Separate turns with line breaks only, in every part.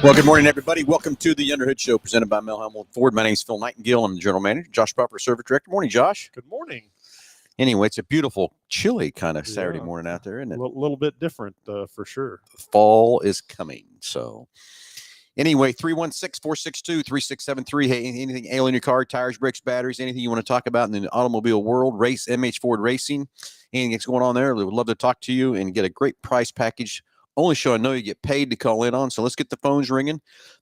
Well, good morning, everybody. Welcome to the Underhood Show presented by Mel Hambelton Ford. My name is Phil Nightingale. I'm the General Manager. Josh Popper, Service Director. Morning, Josh.
Good morning.
Anyway, it's a beautiful, chilly kind of Saturday morning out there, isn't it?
A little bit different for sure.
Fall is coming. So anyway, 316-462-3673. Hey, anything ailing your car, tires, brakes, batteries, anything you want to talk about in the automobile world, race, MH Ford Racing, anything that's going on there, we would love to talk to you and get a great price package. Only show I know you get paid to call in on. So let's get the phones ringing.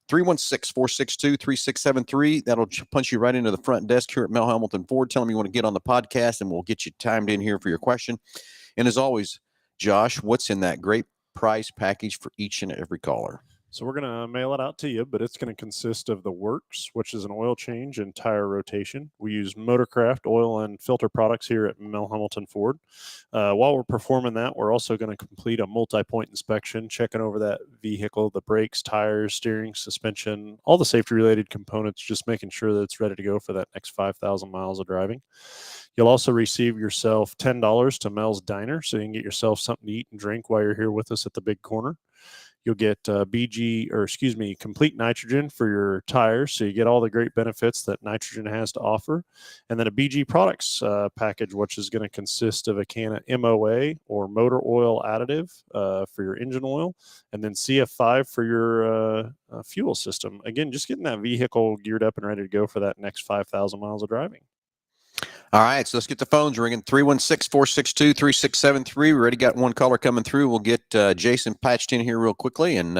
316-462-3673. That'll punch you right into the front desk here at Mel Hambelton Ford. Tell them you want to get on the podcast, and we'll get you timed in here for your question. And as always, Josh, what's in that great price package for each and every caller?
So we're going to mail it out to you, but it's going to consist of the works, which is an oil change and tire rotation. We use Motorcraft oil and filter products here at Mel Hambelton Ford. While we're performing that, we're also going to complete a multi-point inspection, checking over that vehicle, the brakes, tires, steering, suspension, all the safety-related components, just making sure that it's ready to go for that next 5,000 miles of driving. You'll also receive yourself $10 to Mel's Diner, so you can get yourself something to eat and drink while you're here with us at the big corner. You'll get complete nitrogen for your tires, so you get all the great benefits that nitrogen has to offer. And then a BG products package, which is going to consist of a can of MOA or motor oil additive for your engine oil, and then CF5 for your fuel system. Again, just getting that vehicle geared up and ready to go for that next 5,000 miles of driving.
All right, so let's get the phones ringing. 316-462-3673. We already got one caller coming through. We'll get Jason patched in here real quickly. And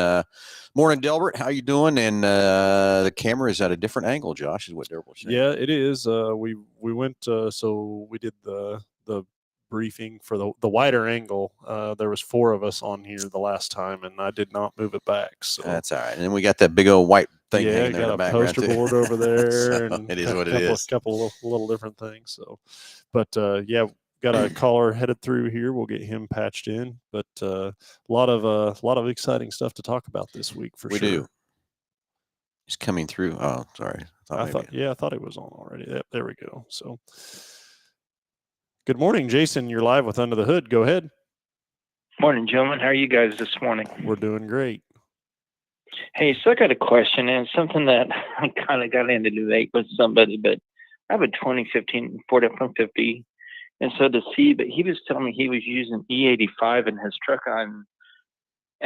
morning, Delbert. How you doing? And the camera is at a different angle, Josh, is what Delbert was saying.
Yeah, it is. We went, so we did the briefing for the wider angle. There was 4 of us on here the last time, and I did not move it back. So
that's all right. And then we got that big old white thing hanging there in the background.
Got a poster board over there.
So
and
it is what it is.
A couple little different things. So, but got a caller headed through here. We'll get him patched in. But a lot of exciting stuff to talk about this week for sure. We do.
He's coming through. Oh, sorry.
I thought it was on already. There we go. So, good morning, Jason. You're live with Under the Hood. Go ahead.
Morning, gentlemen. How are you guys this morning?
We're doing great.
Hey, so I got a question, and it's something that I kind of got into debate with somebody, but I have a 2015 Ford F-150, and so but he was telling me he was using E85 in his truck and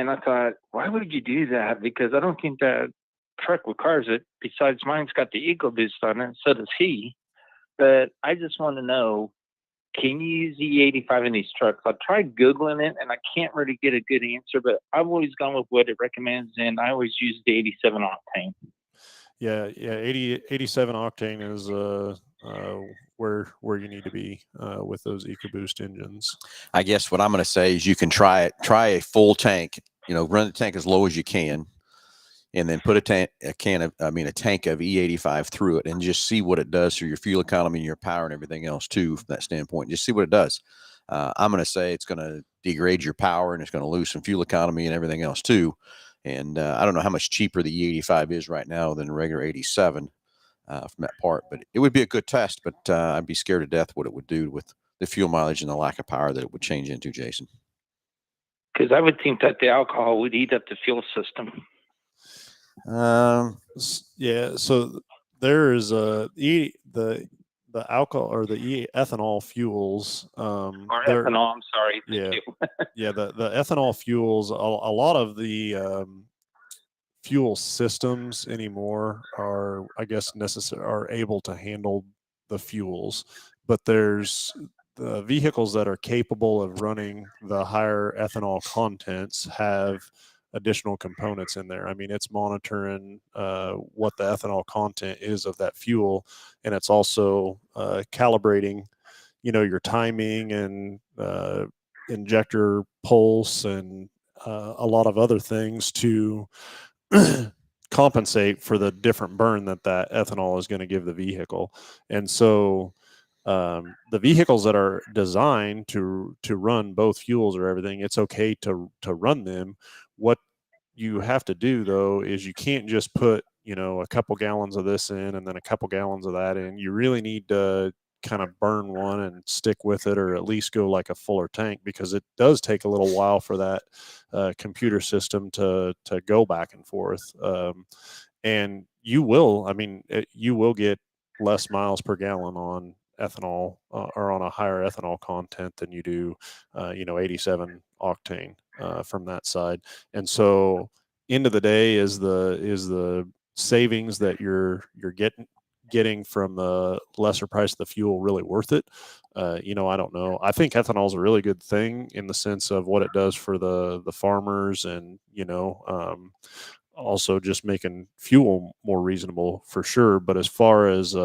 I thought, why would you do that? Because I don't think that truck requires it. Besides, mine's got the Eco Boost on it, so does he. But I just want to know, can you use E85 in these trucks? I tried Googling it, and I can't really get a good answer, but I've always gone with what it recommends, and I always use the 87 octane.
Yeah, 87 octane is where you need to be with those EcoBoost engines.
I guess what I'm going to say is you can try it. Try a full tank. Run the tank as low as you can, and then put a tank of E85 through it, and just see what it does for your fuel economy and your power and everything else too. From that standpoint, just see what it does. I'm going to say it's going to degrade your power, and it's going to lose some fuel economy and everything else too. And I don't know how much cheaper the E85 is right now than a regular 87 from that part, but it would be a good test. But I'd be scared to death what it would do with the fuel mileage and the lack of power that it would change into, Jason.
Because I would think that the alcohol would eat up the fuel system.
So there is the alcohol or the ethanol fuels.
Or ethanol, I'm sorry.
Yeah. The ethanol fuels, a lot of the fuel systems anymore are, I guess, are able to handle the fuels, but there's the vehicles that are capable of running the higher ethanol contents have additional components in there. I mean, it's monitoring what the ethanol content is of that fuel, and it's also calibrating, your timing and injector pulse and a lot of other things to compensate for the different burn that ethanol is going to give the vehicle. And so the vehicles that are designed to run both fuels or everything, it's okay to run them. What you have to do, though, is you can't just put, a couple gallons of this in and then a couple gallons of that in. You really need to kind of burn one and stick with it, or at least go like a fuller tank, because it does take a little while for that computer system to go back and forth. And you will get less miles per gallon on ethanol or on a higher ethanol content than you do, 87 octane from that side. And so end of the day, is the savings that you're getting from the lesser price of the fuel really worth it? I don't know. I think ethanol is a really good thing in the sense of what it does for the farmers, and also just making fuel more reasonable for sure. But as far as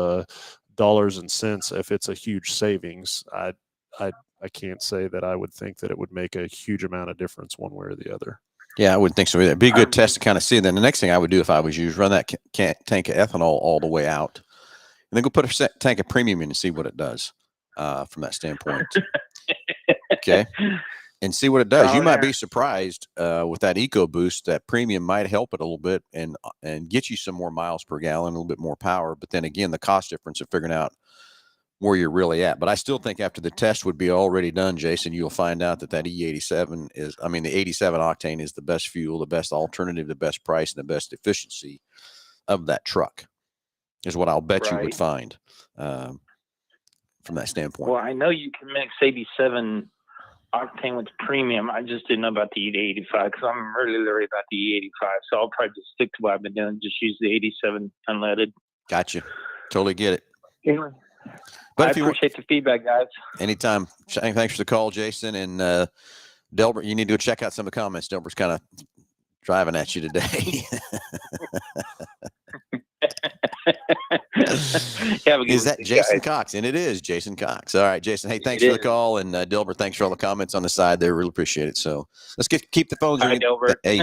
dollars and cents, if it's a huge savings, I can't say that I would think that it would make a huge amount of difference one way or the other.
Yeah, I wouldn't think so either. It'd be a good test to kind of see. And then the next thing I would do if I was you is run that tank of ethanol all the way out, and then go put a tank of premium in and see what it does from that standpoint. Okay. And see what it does. You might be surprised with that EcoBoost. That premium might help it a little bit and get you some more miles per gallon, a little bit more power. But then again, the cost difference of figuring out where you're really at. But I still think after the test would be already done, Jason, you'll find out that E87 the 87 octane is the best fuel, the best alternative, the best price, and the best efficiency of that truck is what I'll bet you would find from that standpoint.
Well, I know you can mix 87 octane with premium. I just didn't know about the E85 because I'm really leery about the E85. So I'll probably just stick to what I've been doing, just use the 87 unleaded.
Gotcha. Totally get it.
Anyway.
But
I appreciate the feedback, guys. Anytime.
Thanks for the call, Jason. And Delbert, you need to go check out some of the comments. Delbert's kind of driving at you today. Is that Jason Cox? And it is Jason Cox. All right, Jason. Hey, thanks for the call. And Delbert, thanks for all the comments on the side there. Really appreciate it. So let's keep the phones ringing.
Delbert.
Hey.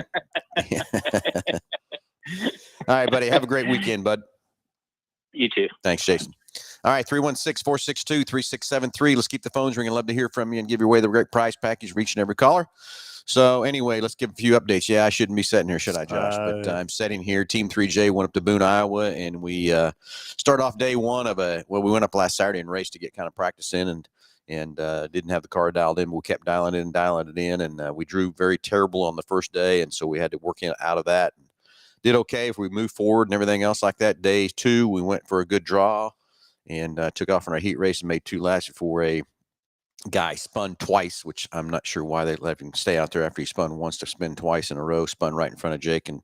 All right, buddy. Have a great weekend, bud.
You too.
Thanks, Jason. All right, 316-462-3673. Let's keep the phones ringing. Love to hear from you and give you away the great prize package, reaching every caller. So anyway, let's give a few updates. Yeah, I shouldn't be sitting here, should I, Josh? But I'm sitting here. Team 3J went up to Boone, Iowa, and we start off day one of we went up last Saturday and raced to get kind of practice in, and didn't have the car dialed in. But we kept dialing it in, and we drew very terrible on the first day, and so we had to work out of that. Did okay if we moved forward and everything else like that. Day two, we went for a good draw and took off on our heat race and made two laps before a guy spun twice, which I'm not sure why they let him stay out there after he spun once to spin twice in a row, spun right in front of Jake and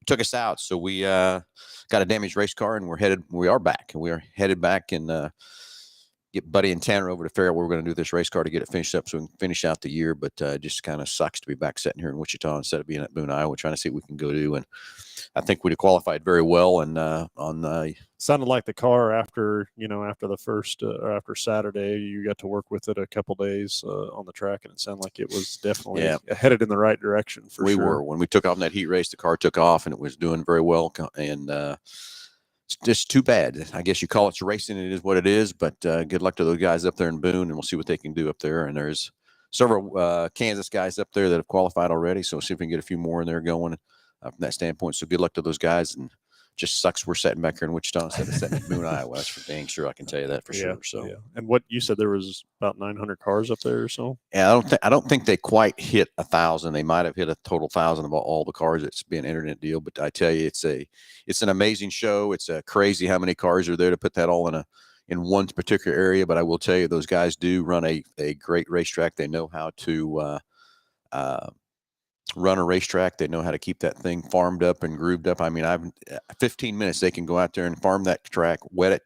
took us out. So we got a damaged race car, and we are back, and we are headed back and get Buddy and Tanner over to figure out what we're going to do with this race car to get it finished up so we can finish out the year. But it just kind of sucks to be back sitting here in Wichita instead of being at Boone, Iowa, trying to see what we can go do. And I think we'd have qualified very well. And
sounded like the car after the first or after Saturday, you got to work with it a couple days on the track, and it sounded like it was definitely headed in the right direction. We
were. When we took off in that heat race, the car took off and it was doing very well. And it's just too bad. I guess you call it racing. It is what it is. But good luck to those guys up there in Boone, and we'll see what they can do up there. And there's several Kansas guys up there that have qualified already. So we'll see if we can get a few more in there going from that standpoint. So good luck to those guys. And just sucks we're sitting back here in Wichita instead of sitting in Boone, Iowa. That's for dang sure. I can tell you that for sure. So,
and what you said, there was about 900 cars up there or so.
Yeah, I don't think they quite hit 1,000. They might have hit a total 1,000 of all the cars that's been entered in a deal. But I tell you, it's an amazing show. It's crazy how many cars are there to put that all in one particular area. But I will tell you, those guys do run a great racetrack. They know how to run a racetrack. They know how to keep that thing farmed up and grooved up. I mean, 15 minutes, they can go out there and farm that track, wet it,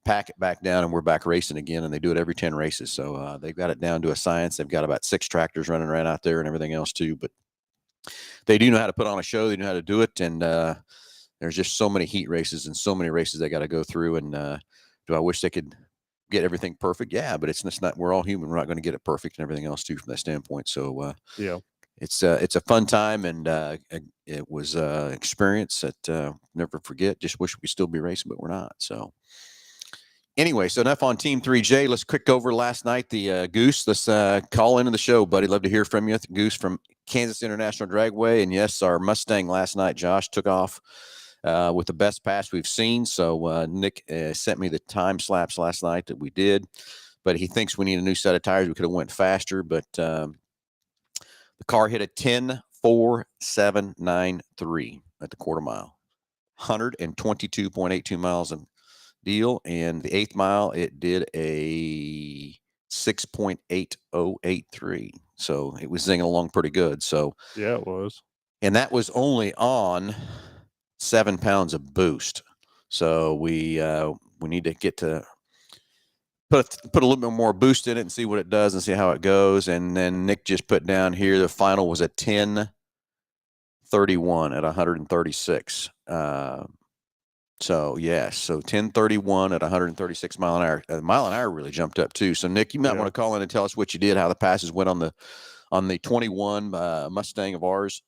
pack it back down, and we're back racing again. And they do it every 10 races. So they've got it down to a science. They've got about 6 tractors running around out there and everything else too. But they do know how to put on a show. They know how to do it. And there's just so many heat races and so many races they got to go through. And do I wish they could get everything perfect? Yeah, but it's not, we're all human. We're not going to get it perfect and everything else too from that standpoint. So it's a fun time, and it was experience that never forget. Just wish we could still be racing, but we're not. So anyway, so enough on Team 3J. Let's quick over last night. The Goose. Let's call into the show, buddy. Love to hear from you. The Goose from Kansas International Dragway, and yes, our Mustang last night, Josh, took off with the best pass we've seen. So Nick sent me the time slaps last night that we did, but he thinks we need a new set of tires. We could have went faster, but the car hit a 10.4793 at the quarter mile, 122.82 miles a deal, and the 8th mile it did a 6.8083. So it was zinging along pretty good. So
Yeah, it was.
And that was only on 7 pounds of boost. So we need to get to put a little bit more boost in it and see what it does and see how it goes. And then Nick just put down here the final was a 10:31 at 136. So yes, so 10:31 at 136 mile an hour. Mile an hour really jumped up too. So Nick, you might want to call in and tell us what you did, how the passes went on the 21 Mustang of ours.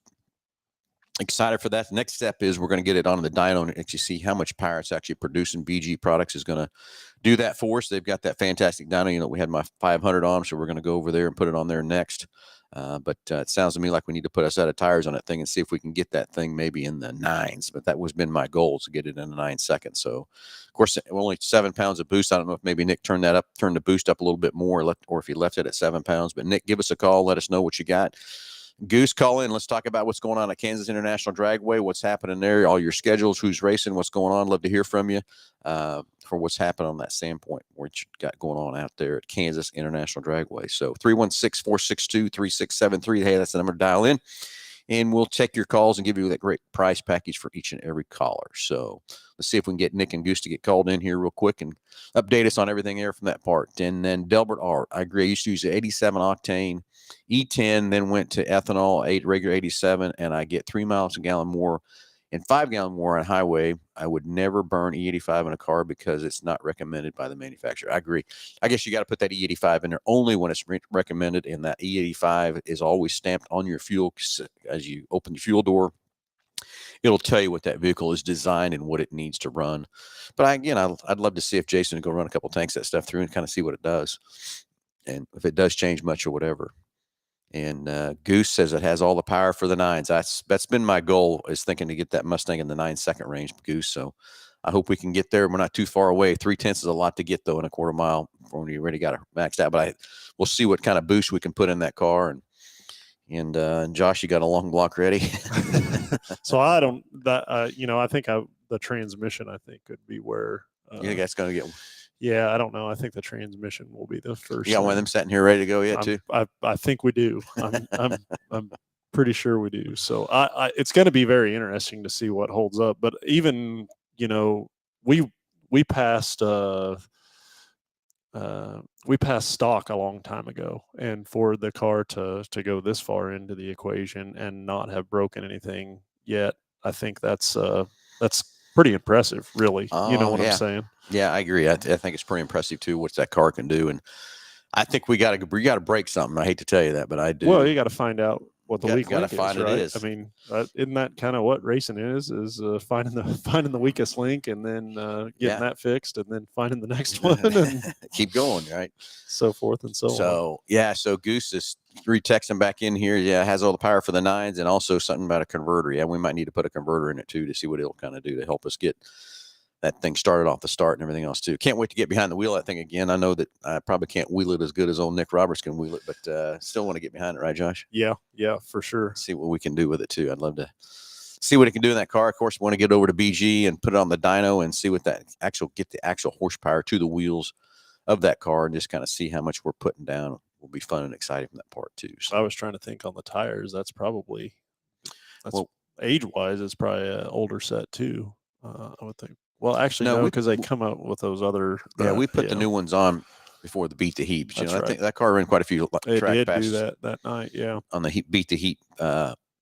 Excited for that. The next step is we're going to get it on the dyno and actually see how much power it's actually producing. BG Products is going to do that for us. They've got that fantastic dyno. You know, we had my 500 on, so we're going to go over there and put it on there next. But it sounds to me like we need to put a set of tires on that thing and see if we can get that thing maybe in the 9s. But that was been my goal, to get it in the 9 seconds. So, of course, only 7 pounds of boost. I don't know if maybe Nick turned the boost up a little bit more, or if he left it at 7 pounds. But Nick, give us a call. Let us know what you got. Goose, call in. Let's talk about what's going on at Kansas International Dragway, what's happening there, all your schedules, who's racing, what's going on. Love to hear from you for what's happening on that standpoint, what you got going on out there at Kansas International Dragway. So 316-462-3673. Hey, that's the number to dial in. And we'll take your calls and give you that great price package for each and every caller. So let's see if we can get Nick and Goose to get called in here real quick and update us on everything there from that part. And then Delbert R. I agree. I used to use the 87 octane E10, then went to ethanol, regular 87, and I get 3 miles a gallon more and 5 gallon more on highway. I would never burn E85 in a car because it's not recommended by the manufacturer. I agree. I guess you got to put that E85 in there only when it's recommended, and that E85 is always stamped on your fuel. As you open the fuel door, it'll tell you what that vehicle is designed and what it needs to run. But I'd love to see if Jason would go run a couple tanks of that stuff through and kind of see what it does, and if it does change much or whatever. And Goose says it has all the power for the 9s. That's been my goal, is thinking to get that Mustang in the 9-second range, Goose. So I hope we can get there. We're not too far away. 3/10 is a lot to get, though, in a quarter mile when you already got it maxed out. But we'll see what kind of boost we can put in that car. And Josh, you got a long block ready?
So I think the transmission, I think, could be where.
You think that's going to get?
Yeah, I don't know. I think the transmission will be the first.
You got one of them sitting here ready to go yet, too?
I think we do. I'm pretty sure we do. So it's going to be very interesting to see what holds up. But even, we passed stock a long time ago, and for the car to go this far into the equation and not have broken anything yet, I think that's pretty impressive, really. You know what I'm saying?
Yeah, I agree. I think it's pretty impressive too, what that car can do. And I think we got to break something. I hate to tell you that, but I do.
Well, you got to find out what the weak link is, right?
It is.
I mean, isn't that kind of what racing is finding the weakest link, and then getting that fixed, and then finding the next one, and
keep going, right?
So forth and so on.
So Goose is retexting back in here. Yeah, it has all the power for the 9s, and also something about a converter. Yeah, we might need to put a converter in it too to see what it'll kind of do to help us get that thing started off the start and everything else too. Can't wait to get behind the wheel of that thing again. I know that I probably can't wheel it as good as old Nick Roberts can wheel it, but still want to get behind it, right, Josh?
Yeah, for sure.
See what we can do with it too. I'd love to see what it can do in that car. Of course, we want to get over to BG and put it on the dyno and see what get the actual horsepower to the wheels of that car, and just kind of see how much we're putting down. Will be fun and exciting from that part too. So
I was trying to think on the tires. That's age-wise, it's probably an older set too. I would think. Well, actually, no, because they come out with those other.
We put the new ones on before the Beat the Heat. But, I think that car ran quite a few track passes.
Do that night, yeah.
On the Beat the Heat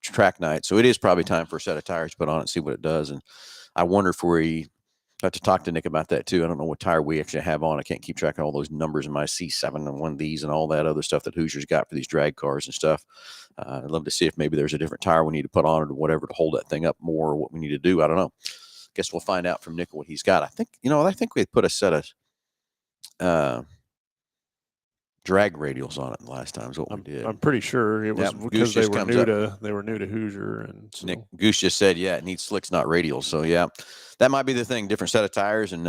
track night. So it is probably time for a set of tires to put on it and see what it does. And I wonder if we have to talk to Nick about that too. I don't know what tire we actually have on. I can't keep track of all those numbers in my C7 and one of these and all that other stuff that Hoosier's got for these drag cars and stuff. I'd love to see if maybe there's a different tire we need to put on it or whatever to hold that thing up more, or what we need to do. I don't know. Guess we'll find out from Nick what he's got. I think we put a set of drag radials on it the last time is what we did.
I'm pretty sure it was
Yep,
because
Goose
they
just
were new to Hoosier, and so.
Nick Goose just said, yeah, it needs slicks, not radials. So yeah, that might be the thing. Different set of tires, and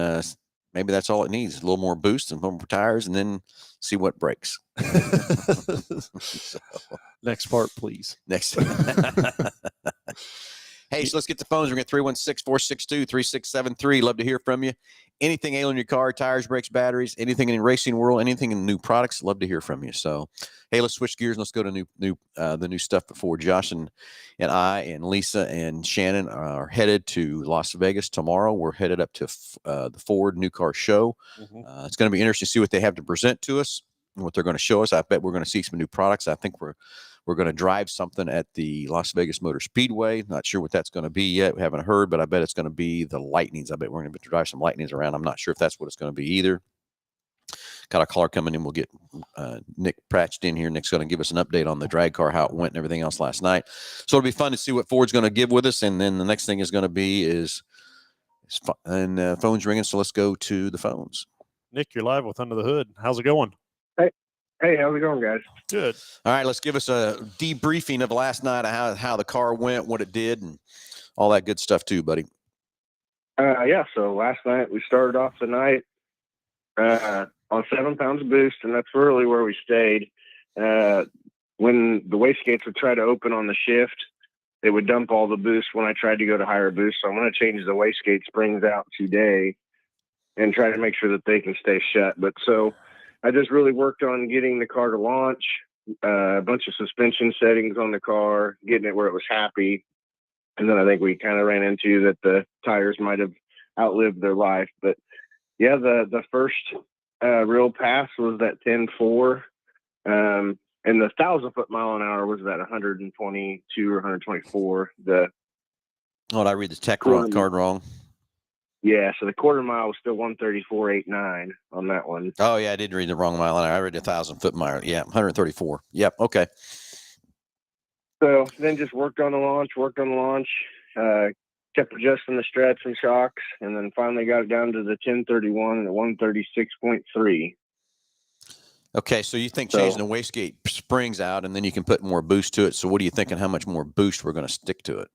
maybe that's all it needs. A little more boost and more tires, and then see what breaks.
So, next part, please.
Next. Hey, so let's get the phones. We're going to 316-462-3673. Love to hear from you. Anything ailing your car, tires, brakes, batteries, anything in the racing world, anything in new products, love to hear from you. So, hey, let's switch gears and let's go to the new stuff before Josh and I and Lisa and Shannon are headed to Las Vegas tomorrow. We're headed up to the Ford New Car Show.
Mm-hmm.
It's going to be interesting to see what they have to present to us and what they're going to show us. I bet we're going to see some new products. I think we're going to drive something at the Las Vegas Motor Speedway. Not sure what that's going to be yet. We haven't heard, but I bet it's going to be the Lightnings. I bet we're going to drive some Lightnings around. I'm not sure if that's what it's going to be either. Got a caller coming in. We'll get Nick Pratchett in here. Nick's going to give us an update on the drag car, how it went and everything else last night. So it'll be fun to see what Ford's going to give with us. And then the next thing is going to be phone's ringing. So let's go to the phones.
Nick, you're live with Under the Hood. How's it going?
Hey, how's it going, guys?
Good.
All right, let's give us a debriefing of last night, how the car went, what it did, and all that good stuff too, buddy.
Yeah, so last night we started off the night on 7 pounds of boost, and that's really where we stayed. When the wastegates would try to open on the shift, they would dump all the boost when I tried to go to higher boost. So I'm going to change the wastegate springs out today and try to make sure that they can stay shut. But so I just really worked on getting the car to launch, a bunch of suspension settings on the car, getting it where it was happy. And then I think we kind of ran into that the tires might have outlived their life. But yeah, the first real pass was that 10.4. And the 1,000-foot mile an hour was that 122 or 124.
Did I read the tech card wrong?
Yeah, so the quarter mile was still 134.89 on that one.
Oh, yeah, I did read the wrong mile. I read the 1,000-foot mile. Yeah, 134. Yep, okay.
So then just worked on the launch, kept adjusting the struts and shocks, and then finally got it down to the 1031 and the 136.3.
Okay, so you think changing the wastegate springs out, and then you can put more boost to it. So what are you thinking, how much more boost we're going to stick to it?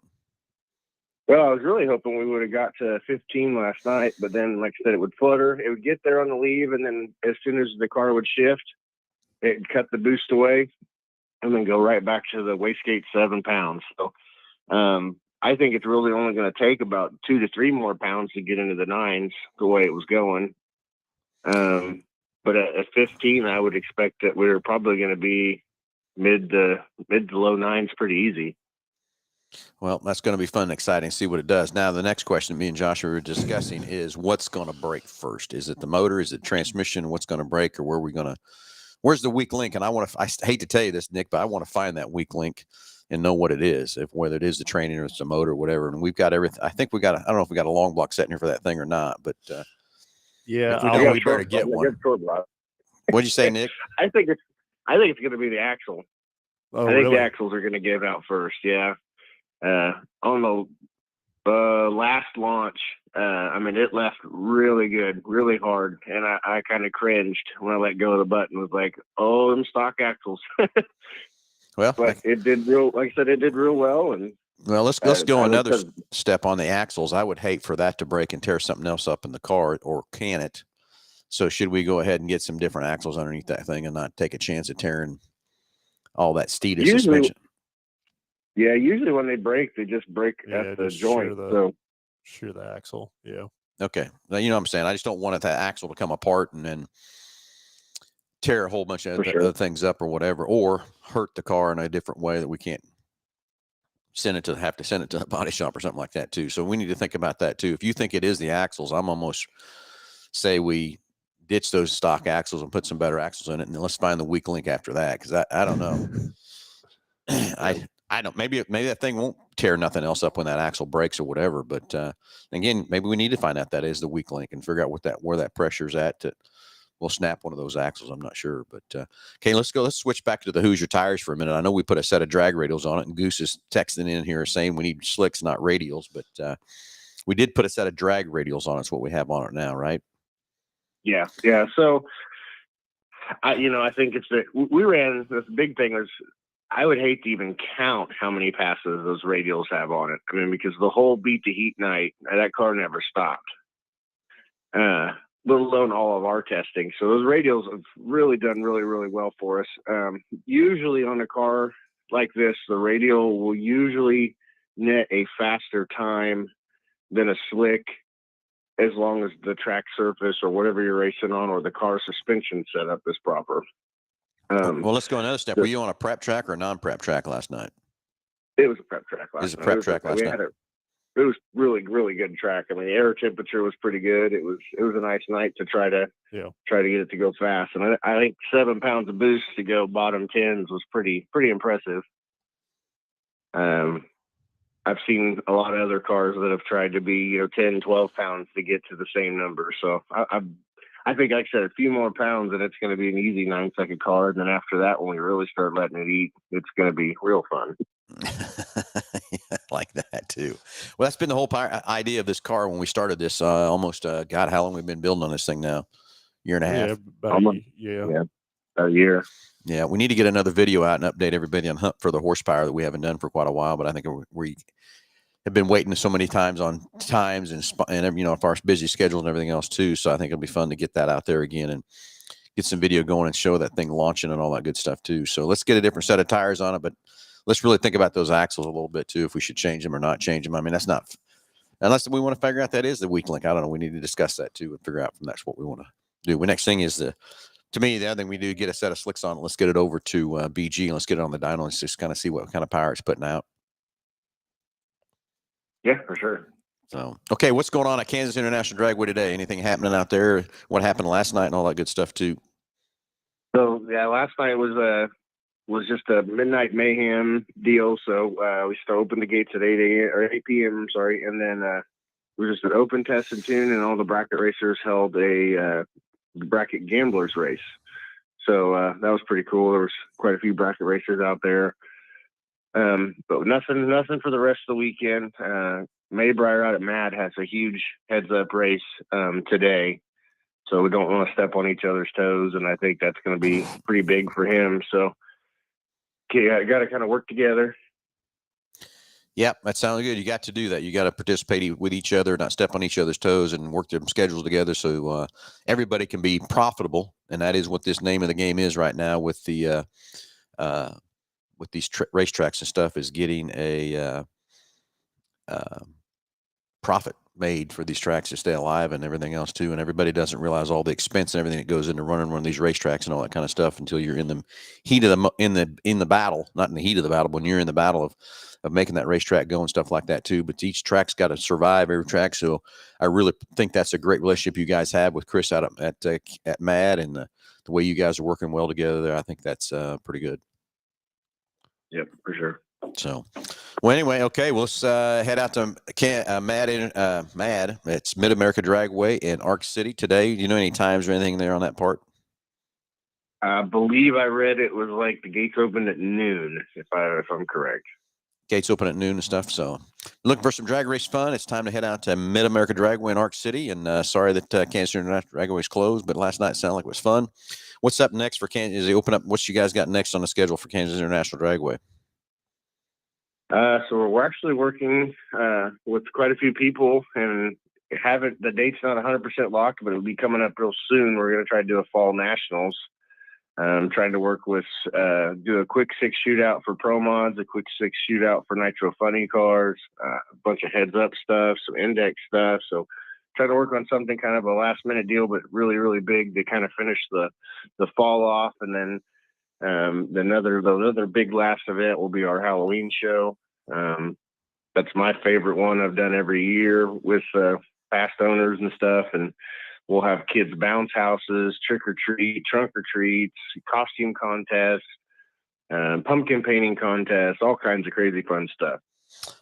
Well, I was really hoping we would have got to 15 last night, but then, like I said, it would flutter. It would get there on the leave, and then as soon as the car would shift, it'd cut the boost away and then go right back to the wastegate 7 pounds. So I think it's really only going to take about 2 to 3 more pounds to get into the 9s the way it was going. But at 15, I would expect that we're probably going to be mid to low 9s pretty easy.
Well, that's going to be fun and exciting to see what it does. Now, the next question me and Josh were discussing is what's going to break first? Is it the motor? Is it transmission? What's going to break? Or where's the weak link? And I hate to tell you this, Nick, but I want to find that weak link and know what it is, whether it is the training or it's the motor or whatever. And we've got everything. I think I don't know if we got a long block set in here for that thing or not, but
yeah,
if we don't, we better get one. What'd you say, Nick?
I think it's going to be the axle.
Oh,
I think
really?
the axles are going to give out first. Yeah. On the last launch, it left really good, really hard, and I kind of cringed when I let go of the button. Was like, oh, them stock axles.
Well,
but it did like I said, it did real well. And
well, let's go another step on the axles. I would hate for that to break and tear something else up in the car, or can it? So should we go ahead and get some different axles underneath that thing and not take a chance of tearing all that Steeda suspension?
Yeah, usually when they break, they just break at the joint.
Shear the axle. Yeah.
Okay. Now, you know what I'm saying? I just don't want that axle to come apart and then tear a whole bunch of other things up or whatever, or hurt the car in a different way that we can't have to send it to a body shop or something like that too. So we need to think about that too. If you think it is the axles, I'm almost say we ditch those stock axles and put some better axles in it, and then let's find the weak link after that. Cause I don't know. I don't, maybe that thing won't tear nothing else up when that axle breaks or whatever. But again, maybe we need to find out that is the weak link and figure out where that pressure's at. We'll snap one of those axles. I'm not sure, but okay, let's switch back to the Hoosier tires for a minute. I know we put a set of drag radials on it, and Goose is texting in here saying we need slicks, not radials, but we did put a set of drag radials on it. It's what we have on it now, right?
Yeah. So I think we ran this big thing was, I would hate to even count how many passes those radials have on it. I mean, because the whole beat the heat night, that car never stopped. Let alone all of our testing. So those radials have really done really, really well for us. Usually on a car like this, the radial will usually net a faster time than a slick, as long as the track surface or whatever you're racing on or the car suspension setup is proper.
Well, let's go another step. Were you on a prep track or a non-prep track last night?
It was a prep track last night.
It was a prep track last night.
It was really, really good track. I mean, the air temperature was pretty good. It was a nice night to try to get it to go fast. And I think 7 pounds of boost to go bottom 10s was pretty impressive. I've seen a lot of other cars that have tried to be 10, 12 pounds to get to the same number. So I think, like I said, a few more pounds and it's going to be an easy 9-second car. And then after that, when we really start letting it eat, it's going to be real fun.
Yeah, like that too. Well, that's been the whole idea of this car when we started this. Almost, God, how long we've been building on this thing now? Year and a half.
A year.
Yeah, we need to get another video out and update everybody on Hunt for the horsepower that we haven't done for quite a while. But I think we have been waiting so many times on times and if our busy schedule and everything else too. So I think it'll be fun to get that out there again and get some video going and show that thing launching and all that good stuff too. So let's get a different set of tires on it, but let's really think about those axles a little bit too, if we should change them or not change them. I mean, that's not, unless we want to figure out that is the weak link. I don't know. We need to discuss that too and figure out from that's what we want to do. The next thing is to me, the other thing we do, get a set of slicks on it. Let's get it over to BG and let's get it on the dyno and just kind of see what kind of power it's putting out.
Yeah, for sure.
So, okay, what's going on at Kansas International Dragway today? Anything happening out there? What happened last night and all that good stuff too?
So yeah, last night was just a midnight mayhem deal. So we still opened the gates at 8 p.m. Sorry, and then it was just an open test and tune, and all the bracket racers held a bracket gamblers race. So that was pretty cool. There was quite a few bracket racers out there, but nothing for the rest of the weekend. Maybrier out at Mad has a huge heads up race today. So we don't want to step on each other's toes, and I think that's going to be pretty big for him. So, okay, got to kind of work together.
Yep, that sounds good. You got to do that. You got to participate with each other, not step on each other's toes, and work their schedules together so everybody can be profitable. And that is what this name of the game is right now with the with these racetracks and stuff, is getting a profit made for these tracks to stay alive and everything else too. And everybody doesn't realize all the expense and everything that goes into running one of these racetracks and all that kind of stuff until you're in the heat of the battle, not in the heat of the battle, but when you're in the battle of making that racetrack go and stuff like that too. But each track's got to survive, every track. So I really think that's a great relationship you guys have with Chris out at Mad, and the way you guys are working well together there. I think that's pretty good.
Yep, for sure.
So, well, anyway, okay, well, let's head out to Mad. It's Mid-America Dragway in Arc City today. Do you know any times or anything there on that part?
I believe I read it was like the gates open at noon, if I'm correct.
Gates open at noon and stuff. So, looking for some drag race fun, it's time to head out to Mid-America Dragway in Arc City. And sorry that Kansas International Dragway is closed, but last night it sounded like it was fun. What's up next for Kansas? Is they open up? What's you guys got next on the schedule for Kansas International Dragway?
So we're actually working with quite a few people, and the date's not 100% locked, but it'll be coming up real soon. We're going to try to do a fall nationals. I'm trying to work with do a quick 6 shootout for Pro Mods, a quick 6 shootout for Nitro Funny cars, a bunch of heads up stuff, some index stuff. So trying to work on something kind of a last minute deal, but really, really big to kind of finish the fall off. And then another big last event will be our Halloween show. That's my favorite one I've done every year with past owners and stuff. And we'll have kids bounce houses, trick or treat, trunk or treats, costume contests, pumpkin painting contests, all kinds of crazy fun stuff.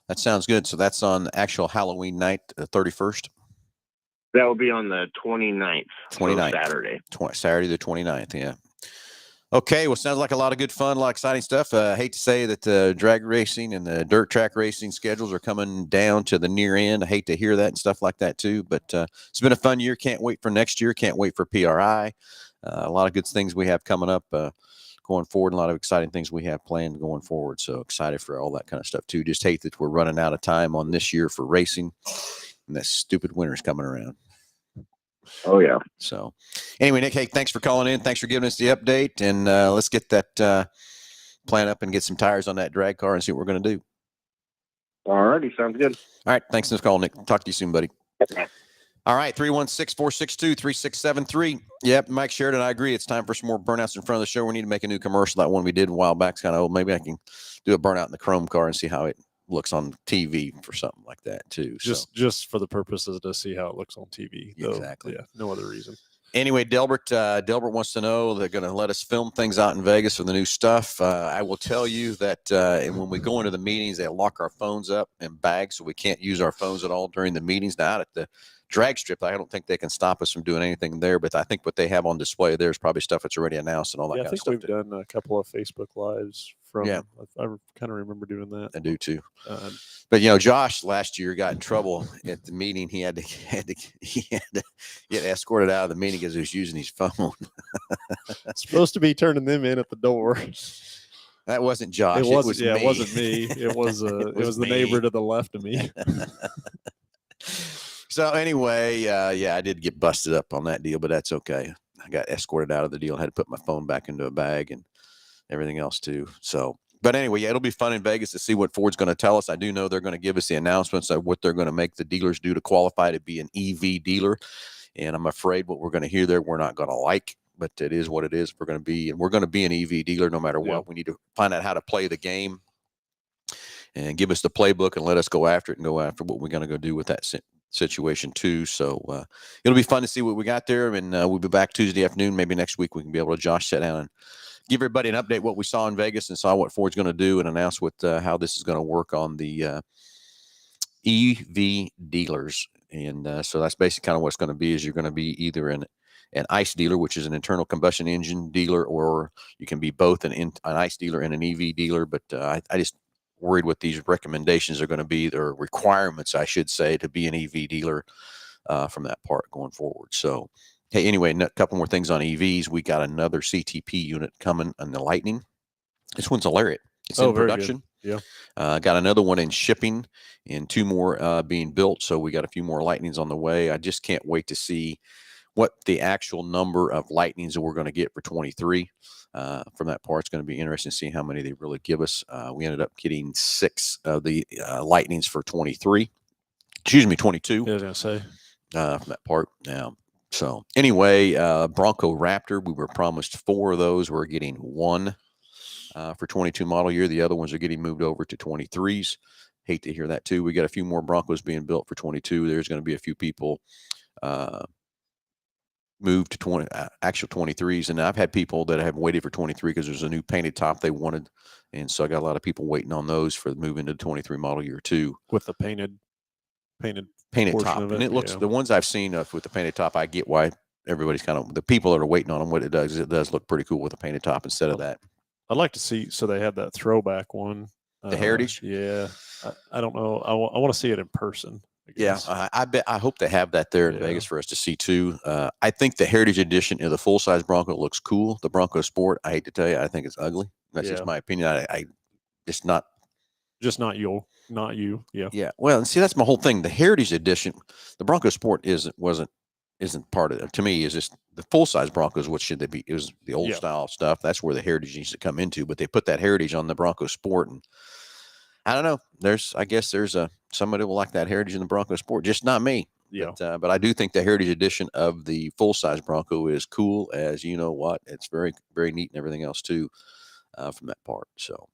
That sounds good. So that's on actual Halloween night, the 31st?
That will be on the 29th.
29th.
So Saturday.
Saturday the 29th, yeah. Okay, well, sounds like a lot of good fun, a lot of exciting stuff. I hate to say that the drag racing and the dirt track racing schedules are coming down to the near end. I hate to hear that and stuff like that too, but it's been a fun year. Can't wait for next year. Can't wait for PRI. a lot of good things we have coming up going forward, a lot of exciting things we have planned going forward. So excited for all that kind of stuff too. Just hate that we're running out of time on this year for racing, and that stupid winter's coming around.
Oh yeah.
So anyway, Nick, hey, thanks for calling in. Thanks for giving us the update, and let's get that plan up and get some tires on that drag car and see what we're going to do.
All righty, sounds good.
All right, thanks for the call, Nick. Talk to you soon, buddy. All right, 316-462-3673. Yep, Mike Sheridan, I agree. It's time for some more burnouts in front of the show. We need to make a new commercial. That one we did a while back is kind of old. Maybe I can do a burnout in the chrome car and see how it looks on TV for something like that too.
Just for the purposes to see how it looks on TV. Though.
Exactly.
Yeah, no other reason.
Anyway, Delbert wants to know they're going to let us film things out in Vegas for the new stuff. I will tell you that and when we go into the meetings, they lock our phones up in bags, so we can't use our phones at all during the meetings. Now, out at the drag strip, I don't think they can stop us from doing anything there, but I think what they have on display there is probably stuff that's already announced and all that kind of stuff.
I think we've done a couple of Facebook Lives from.
Yeah.
I kind of remember doing that.
I do too. But Josh last year got in trouble at the meeting. He had to get escorted out of the meeting because he was using his phone.
Supposed to be turning them in at the door.
That wasn't Josh.
It wasn't me. It was the
me.
Neighbor to the left of me.
So anyway, I did get busted up on that deal, but that's okay. I got escorted out of the deal. I had to put my phone back into a bag and everything else too. So, but anyway, it'll be fun in Vegas to see what Ford's going to tell us. I do know they're going to give us the announcements of what they're going to make the dealers do to qualify to be an EV dealer. And I'm afraid what we're going to hear there, we're not going to like, but it is what it is. We're going to be an EV dealer no matter what. We need to find out how to play the game and give us the playbook and let us go after it and go after what we're going to go do with that situation too. So it'll be fun to see what we got there. And we'll be back Tuesday afternoon. Maybe next week we can be able to Josh sit down and give everybody an update what we saw in Vegas and saw what Ford's going to do and announce what how this is going to work on the EV dealers. And so that's basically kind of what it's going to be. Is you're going to be either an ICE dealer, which is an internal combustion engine dealer, or you can be both an ICE dealer and an EV dealer. But I just worried what these recommendations are going to be, or requirements, I should say, to be an EV dealer from that part going forward. So, hey, anyway, a couple more things on EVs. We got another CTP unit coming on the Lightning. This one's a Lariat. It's in production.
Good.
Yeah. Got another one in shipping and two more being built. So we got a few more Lightnings on the way. I just can't wait to see what the actual number of Lightnings that we're going to get for 23 from that part. It's going to be interesting to see how many they really give us. We ended up getting 6 of the Lightnings for 23. Excuse me, 22.
Yeah, I was going to say.
From that part. Now, so anyway, Bronco Raptor, we were promised 4 of those. We're getting 1 for 22 model year. The other ones are getting moved over to 23s. Hate to hear that too. We got a few more Broncos being built for 22. There's going to be a few people moved to actual 23s. And I've had people that have waited for 23 because there's a new painted top they wanted. And so I got a lot of people waiting on those for moving to 23 model year too.
With the painted
top. And it looks, the ones I've seen with the painted top, I get why everybody's kind of, the people that are waiting on them, what it does look pretty cool with the painted top instead of that.
I'd like to see, so they had that throwback one.
The Heritage?
Yeah. I don't know. I want to see it in person.
Yeah, I hope they have that there in Vegas for us to see too. I think the Heritage Edition of the full-size Bronco looks cool. The Bronco Sport, I hate to tell you, I think it's ugly. That's just my opinion. I it's not.
Just not you. Yeah.
Yeah. Well, and see, that's my whole thing. The Heritage Edition, the Bronco Sport isn't part of it. To me, is just the full-size Broncos. What should they be? It was the old style stuff. That's where the Heritage needs to come into. But they put that Heritage on the Bronco Sport, and I don't know. I guess there's somebody will like that Heritage in the Bronco Sport, just not me.
Yeah.
But I do think the Heritage Edition of the full-size Bronco is cool as you know what. It's very, very neat and everything else too from that part. So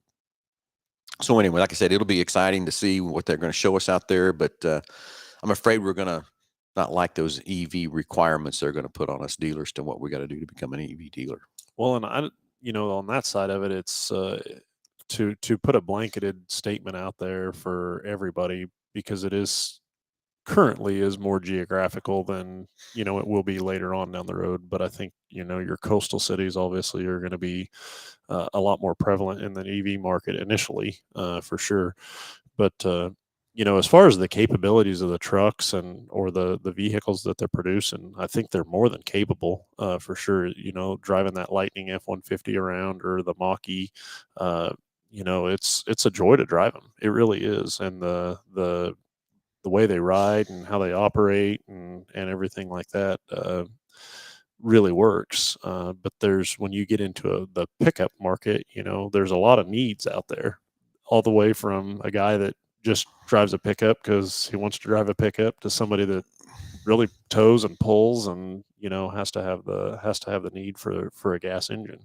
anyway, like I said, it'll be exciting to see what they're going to show us out there. But I'm afraid we're going to not like those EV requirements they're going to put on us dealers to what we got to do to become an EV dealer.
Well, and on that side of it, it's to put a blanketed statement out there for everybody, because it is currently is more geographical than it will be later on down the road. But I think your coastal cities obviously are going to be a lot more prevalent in the EV market initially, for sure. But as far as the capabilities of the trucks or the vehicles that they're producing, I think they're more than capable, for sure. Driving that Lightning F-150 around or the Mach-E, it's a joy to drive them. It really is, and the way they ride and how they operate and everything like that really works. But when you get into the pickup market, there's a lot of needs out there, all the way from a guy that just drives a pickup because he wants to drive a pickup to somebody that really tows and pulls and has to have the need for a gas engine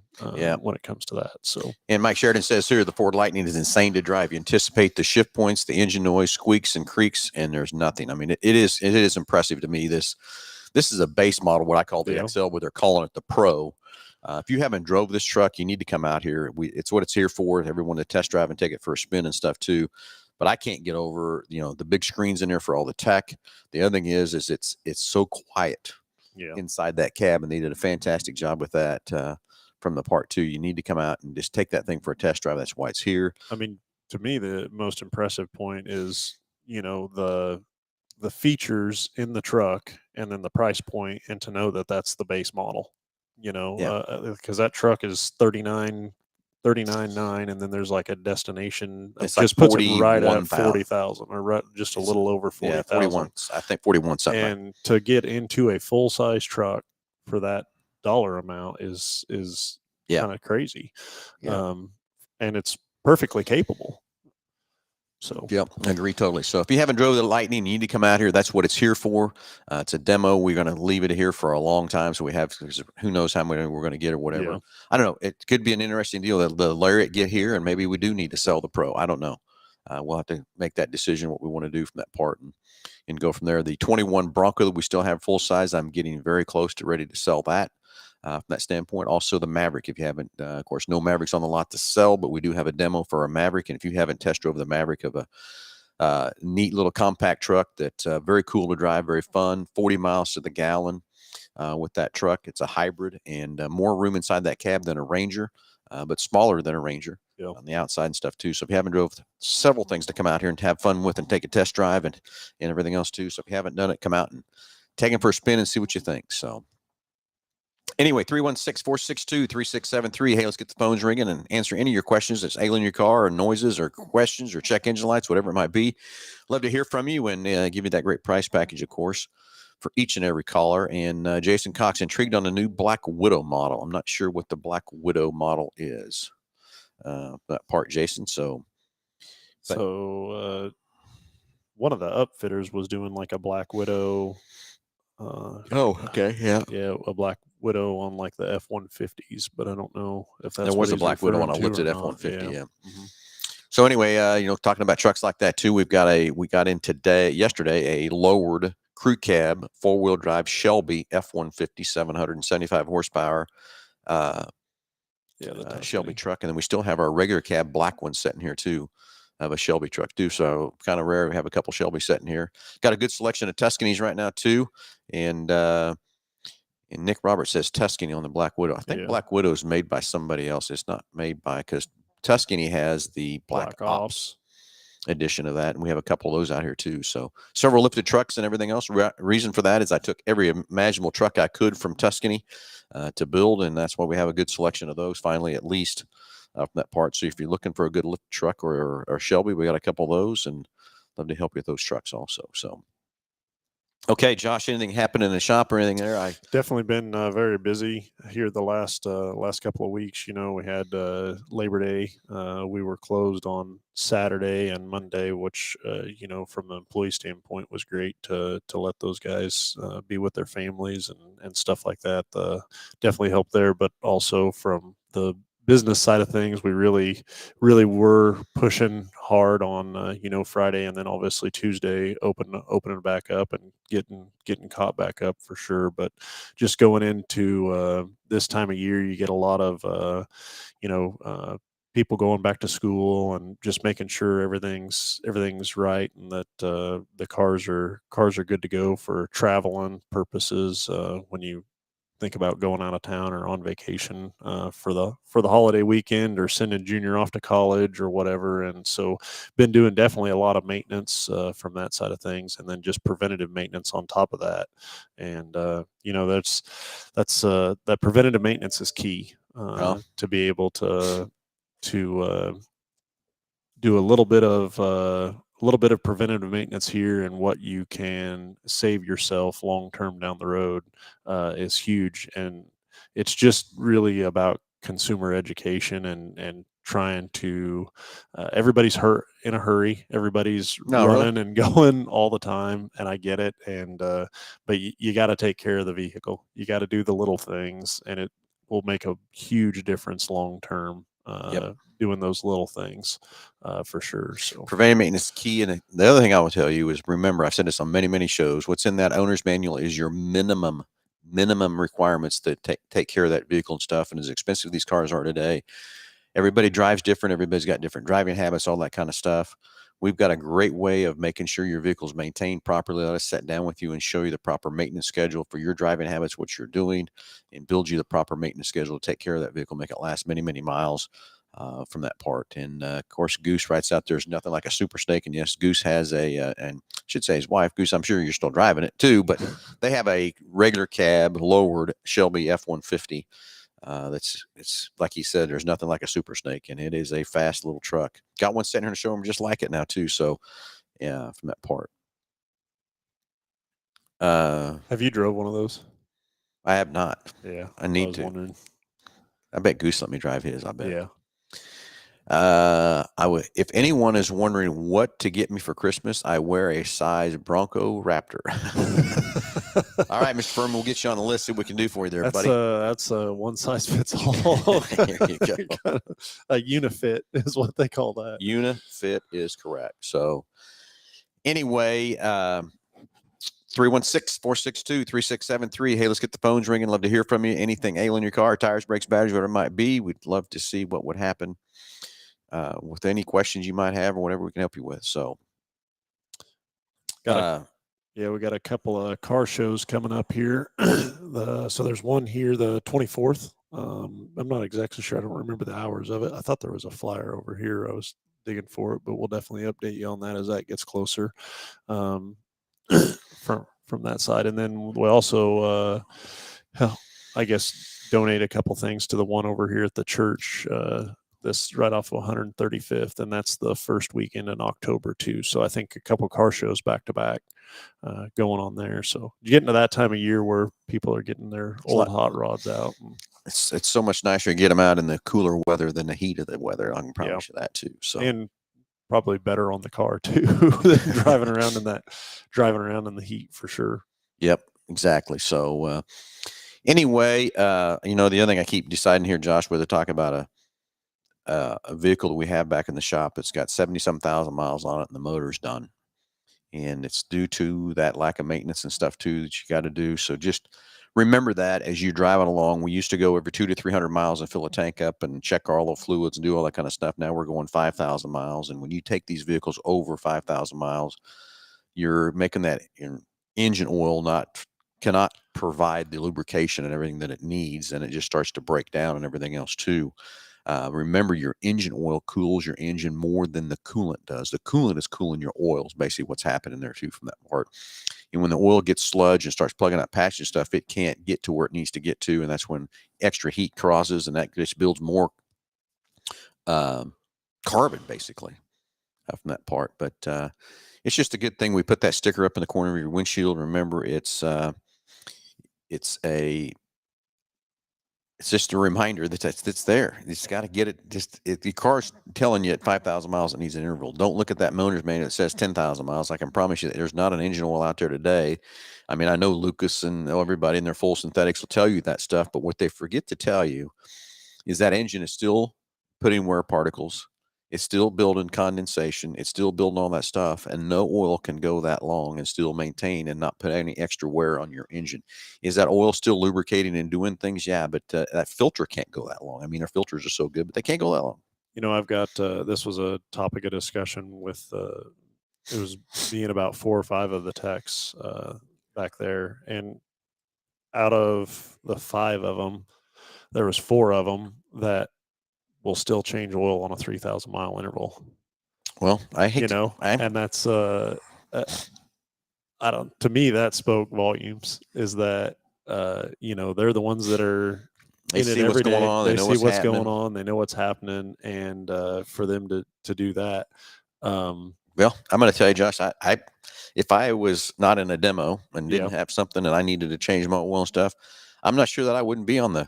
when it comes to that. So,
and Mike Sheridan says here the Ford Lightning is insane to drive. You anticipate the shift points, the engine noise, squeaks and creaks, and there's nothing. I mean, it is impressive to me. This is a base model, what I call the XL, but they're calling it the Pro. If you haven't drove this truck, you need to come out here. It's what it's here for. Everyone to test drive and take it for a spin and stuff too. But I can't get over, the big screens in there for all the tech. The other thing is it's so quiet inside that cab, and they did a fantastic job with that from the part two. You need to come out and just take that thing for a test drive. That's why it's here.
I mean, to me, the most impressive point is, the features in the truck and then the price point, and to know that that's the base model, because that truck is $39,900, and then there's like a destination.
It's
just
like
puts it right at
40,000
or just a little over 40,000.
41. I think 41 something.
And to get into a full size truck for that dollar amount is kind of crazy. And it's perfectly capable. So,
yep, I agree totally. So if you haven't drove the Lightning, you need to come out here. That's what it's here for. It's a demo. We're going to leave it here for a long time. So who knows how many we're going to get or whatever.
Yeah.
I don't know. It could be an interesting deal. The Lariat get here, and maybe we do need to sell the Pro. I don't know. We'll have to make that decision, what we want to do from that part and go from there. The 21 Bronco that we still have full size, I'm getting very close to ready to sell that. From that standpoint. Also the Maverick, if you haven't, of course, no Mavericks on the lot to sell, but we do have a demo for a Maverick. And if you haven't test drove the Maverick, of a neat little compact truck that's very cool to drive, very fun, 40 miles to the gallon with that truck. It's a hybrid and more room inside that cab than a Ranger, but smaller than a Ranger on the outside and stuff too. So if you haven't drove, several things to come out here and have fun with and take a test drive and everything else too. So if you haven't done it, come out and take it for a spin and see what you think. So anyway, 316-462-3673. Hey, let's get the phones ringing and answer any of your questions that's ailing your car or noises or questions or check engine lights, whatever it might be. Love to hear from you and give you that great price package, of course, for each and every caller. And Jason Cox, intrigued on the new Black Widow model. I'm not sure what the Black Widow model is, that part, Jason. So
one of the upfitters was doing like a Black Widow.
Okay, yeah,
a Black Widow on like the F-150s, but I don't know if that's
there was a Black Widow on a lifted F-150. Yeah.
Mm-hmm.
So anyway, talking about trucks like that too, we got in yesterday a lowered crew cab 4-wheel drive Shelby F-150 775 horsepower Shelby truck, and then we still have our regular cab black one sitting here too. Of a Shelby truck too, so kind of rare. We have a couple Shelby sitting here. Got a good selection of Tuscanys right now too, and Nick Roberts says Tuscany on the Black Widow. I think Black Widow is made by somebody else. It's not made by, because Tuscany has the Black Ops edition of that, and we have a couple of those out here too. So several lifted trucks and everything else. Reason for that is I took every imaginable truck I could from Tuscany to build, and that's why we have a good selection of those. Finally, at least. From that part. So if you're looking for a good lift truck or Shelby, we got a couple of those, and love to help you with those trucks also. So, okay, Josh, anything happened in the shop or anything there? I
definitely been very busy here the last couple of weeks. We had Labor Day. We were closed on Saturday and Monday, which from the employee standpoint was great to let those guys be with their families and stuff like that. Definitely helped there, but also from the business side of things, we really were pushing hard on Friday, and then obviously Tuesday opening back up and getting caught back up for sure. But just going into this time of year, you get a lot of people going back to school and just making sure everything's right, and that the cars are good to go for traveling purposes when you think about going out of town or on vacation for the holiday weekend, or sending Junior off to college or whatever. And so been doing definitely a lot of maintenance from that side of things, and then just preventative maintenance on top of that. And that preventative maintenance is key to be able to do a little bit of preventative maintenance here, and what you can save yourself long term down the road is huge. And it's just really about consumer education and trying to everybody's in a hurry. Everybody's running and going all the time, and I get it. And but you got to take care of the vehicle. You got to do the little things, and it will make a huge difference long term. Doing those little things for sure. So
preventive maintenance is key. And the other thing I will tell you is, remember, I've said this on many shows, what's in that owner's manual is your minimum requirements to take care of that vehicle and stuff. And as expensive these cars are today, everybody drives different. Everybody's got different driving habits, all that kind of stuff. We've got a great way of making sure your vehicle's maintained properly. Let us sit down with you and show you the proper maintenance schedule for your driving habits, what you're doing, and build you the proper maintenance schedule to take care of that vehicle, make it last many miles from that part. And of course, Goose writes out, there's nothing like a super snake. And yes, Goose has and I should say his wife, Goose, I'm sure you're still driving it too, but they have a regular cab lowered Shelby F-150. It's like he said, there's nothing like a super snake, and it is a fast little truck. Got one sitting here in the showroom just like it now too. So yeah, from that part.
Have you drove one of those?
I have not.
Yeah,
I need to.
Wondering.
I bet Goose let me drive his. I bet.
Yeah.
I would. If anyone is wondering what to get me for Christmas, I wear a size Bronco Raptor. All right, Mr. Furman, we'll get you on the list. See what we can do for you there, buddy.
That's a one size fits all.
Here you go.
A Unifit is what they call that.
Unifit is correct. So anyway, 316-462-3673. Hey, let's get the phones ringing. Love to hear from you. Anything ailing your car, tires, brakes, batteries, whatever it might be. We'd love to see what would happen with any questions you might have or whatever we can help you with. So,
we got a couple of car shows coming up here. So there's one here, the 24th. I'm not exactly sure. I don't remember the hours of it. I thought there was a flyer over here. I was digging for it, but we'll definitely update you on that as that gets closer. From that side. And then we also I guess donate a couple things to the one over here at the church, this right off of 135th, and that's the first weekend in October too. So I think a couple car shows back to back going on there. So you get into that time of year where people are getting their old hot rods out.
It's so much nicer to get them out in the cooler weather than the heat of the weather. I can promise you that too. So,
and probably better on the car too than driving around in the heat for sure.
Yep, exactly. So anyway, the other thing I keep deciding here, Josh, whether to talk about a vehicle that we have back in the shop that's got 70-some thousand miles on it and the motor's done. And it's due to that lack of maintenance and stuff too that you got to do. So just remember that as you're driving along. We used to go every 200 to 300 miles and fill a tank up and check all the fluids and do all that kind of stuff. Now we're going 5,000 miles. And when you take these vehicles over 5,000 miles, you're making that engine oil cannot provide the lubrication and everything that it needs. And it just starts to break down and everything else too. Remember, your engine oil cools your engine more than the coolant does. The coolant is cooling your oils, basically what's happening there too from that part. And when the oil gets sludge and starts plugging out patches and stuff, it can't get to where it needs to get to. And that's when extra heat crosses and that just builds more carbon basically from that part. But it's just a good thing we put that sticker up in the corner of your windshield. Remember, it's just a reminder that it's there. You just got to get it. The car's telling you at 5,000 miles it needs an interval. Don't look at that owner's manual that says 10,000 miles. I can promise you that there's not an engine oil out there today. I mean, I know Lucas and everybody in their full synthetics will tell you that stuff, but what they forget to tell you is that engine is still putting wear particles. It's still building condensation. It's still building all that stuff, and no oil can go that long and still maintain and not put any extra wear on your engine. Is that oil still lubricating and doing things? Yeah, but that filter can't go that long. I mean, our filters are so good, but they can't go that long.
I've got this was a topic of discussion with it was being about 4 or 5 of the techs back there, and out of the 5 of them, there was 4 of them that will still change oil on a 3,000 mile interval.
Well, I hate
You
to,
know, and that's I don't. To me, that spoke volumes. Is that you know, they're the ones that are
they
in it
see what's
every
going
day.
on.
They
know
see
what's
what's
happening.
going on. They know what's happening, and for them to do that.
Well, I'm going to tell you, Josh, I if I was not in a demo and didn't have something and I needed to change my oil and stuff, I'm not sure that I wouldn't be on the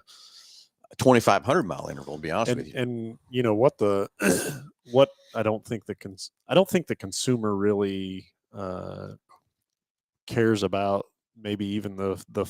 2,500 mile interval, to be honest with you.
And you know what the what I don't think the consumer really cares about. Maybe even the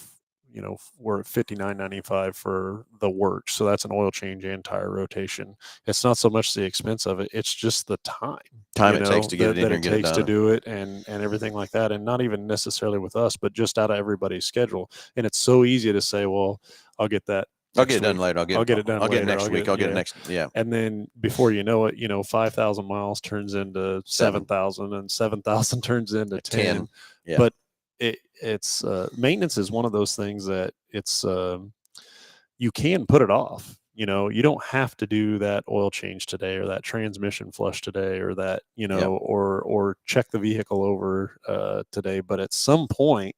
you know, we're at $59.95 for the work, so that's an oil change and tire rotation. It's not so much the expense of it; it's just the time
It takes to get it in
that
here
it
and get it
takes to
done.
do it, and everything like that. And not even necessarily with us, but just out of everybody's schedule. And it's so easy to say, "Well, I'll get that.
I'll get it done later. I'll get it done
later.
next week. I'll get it next. Yeah.
And then before you know it, you know, 5,000 miles turns into 7,000, and 7,000 turns into 10.
Yeah.
But it's maintenance is one of those things that it's you can put it off. You know, you don't have to do that oil change today, or that transmission flush today, or that, you know, or check the vehicle over today. But at some point,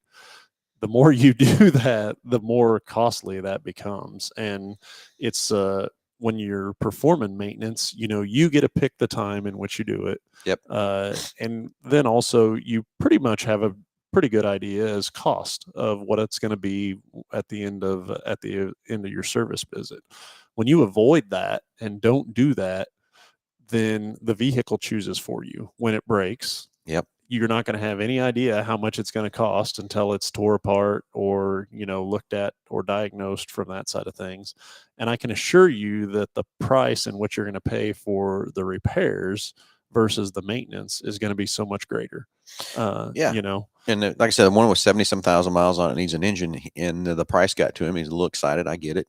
the more you do that, the more costly that becomes. And it's when you're performing maintenance, you know, you get to pick the time in which you do it.
Yep.
And then also you pretty much have a pretty good idea as cost of what it's going to be at the end of your service visit. When you avoid that and don't do that, then the vehicle chooses for you when it breaks.
Yep.
You're not going to have any idea how much it's going to cost until it's tore apart or, you know, looked at or diagnosed from that side of things. And I can assure you that the price in which you're going to pay for the repairs versus the maintenance is going to be so much greater. You know,
and like I said, the one with 70-some thousand miles on it needs an engine, and the price got to him. He's a little excited. I get it.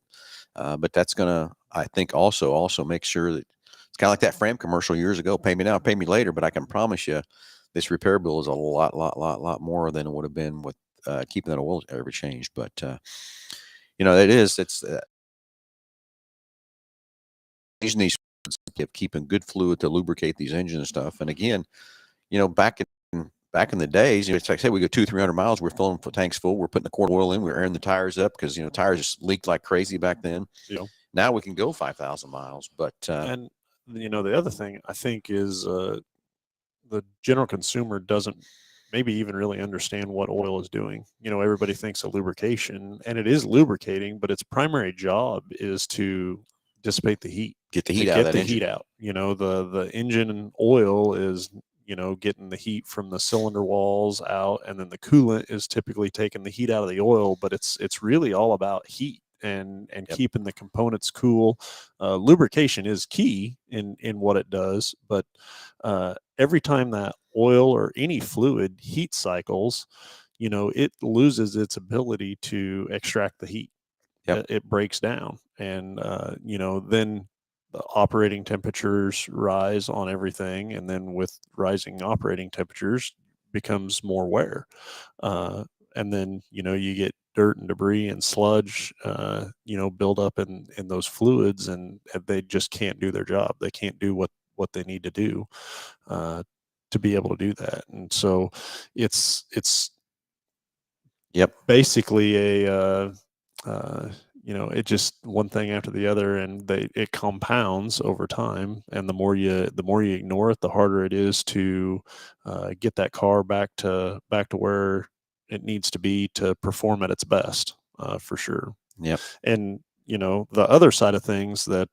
But that's going to, I think, also make sure that it's kind of like that Fram commercial years ago, pay me now, pay me later. But I can promise you this repair bill is a lot more than it would have been with keeping that oil ever changed. But, you know, it's using these, keeping good fluid to lubricate these engines and stuff. And again, you know, back in the days, you know, it's like, say we go 200-300 miles, we're filling tanks full, we're putting the quart of oil in, we're airing the tires up because, you know, tires just leaked like crazy back then.
you know,
now we can go 5,000 miles, but
and you know, the other thing I think is the general consumer doesn't maybe even really understand what oil is doing. You know, everybody thinks of lubrication, and it is lubricating, but its primary job is to dissipate the heat,
get the heat out of that engine.
Heat out. You know, the engine oil is, you know, getting the heat from the cylinder walls out, and then the coolant is typically taking the heat out of the oil. But it's really all about heat and keeping the components cool. Lubrication is key in what it does, but every time that oil or any fluid heat cycles, you know, it loses its ability to extract the heat. It breaks down, and you know, then the operating temperatures rise on everything, and then with rising operating temperatures becomes more wear, and then, you know, you get dirt and debris and sludge, you know, build up in those fluids, and they just can't do their job. They can't do what they need to do to be able to do that. And so it's basically a you know, it just one thing after the other, and it compounds over time. And the more you ignore it, the harder it is to get that car back to where it needs to be to perform at its best, for sure.
Yep.
And, you know, the other side of things that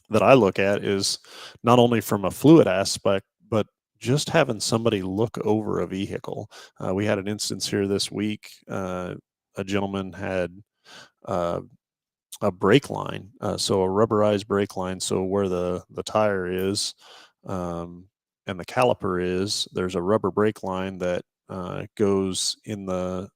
that I look at is not only from a fluid aspect, but just having somebody look over a vehicle. We had an instance here this week. A gentleman had a brake line, so a rubberized brake line. So where the tire is and the caliper is, there's a rubber brake line that goes in the